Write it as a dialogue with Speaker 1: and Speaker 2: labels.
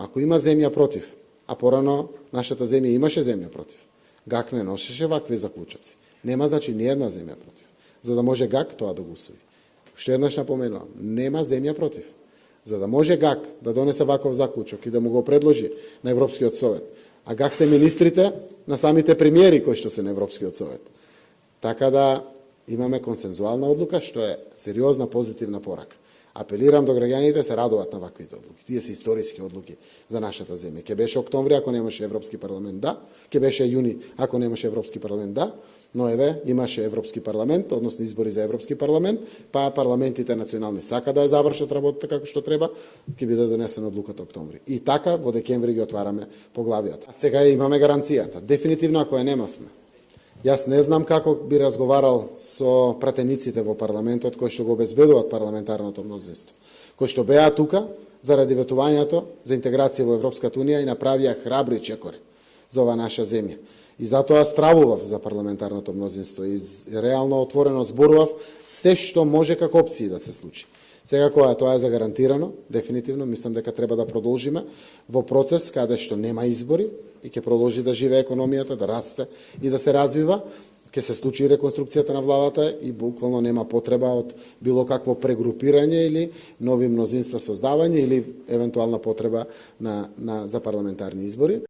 Speaker 1: Ако има земја против, а порано нашата земја имаше земја против, ГАК не носеше вакви заклучоци. Нема значи ни една земја против. За да може ГАК тоа да го усвои. Уште еднаш напоменувам, нема земја против. За да може ГАК да донесе ваков заклучок и да му го предложи на Европскиот совет, а ГАК се министрите на самите премиери кои што се на Европскиот совет. Така да имаме консензуална одлука, што е сериозна позитивна порака. Апелирам до граѓаните се радуваат на ваквите одлуки. Тие се историски одлуки за нашата земја. Ке беше октомври ако немаше Европски парламент, да. Ке беше јуни ако немаше Европски парламент, да. Но еве, имаше Европски парламент, односно избори за Европски парламент, па парламентите национални сака да ја завршат работата како што треба, ќе биде донесена одлуката октомври. И така во декември ги отвараме поглавијата. Сега имаме гаранцијата. Дефинитивно ако ја немавме, јас не знам како би разговарал со пратениците во парламентот кои што го обезбедуваат парламентарното мнозинство, кои што беа тука заради ветувањето за интеграција во Европската унија и направија храбри чекори за ова наша земја. И затоа стравував за парламентарното мнозинство и реално отворено зборував се што може како опции да се случи. Сега кога тоа е загарантирано, дефинитивно мислам дека треба да продолжиме во процес каде што нема избори и ќе продолжи да живее економијата, да расте и да се развива, ќе се случи реконструкцијата на владата и буквално нема потреба од било какво прегрупирање или нови мнозинства создавање или евентуална потреба за парламентарни избори.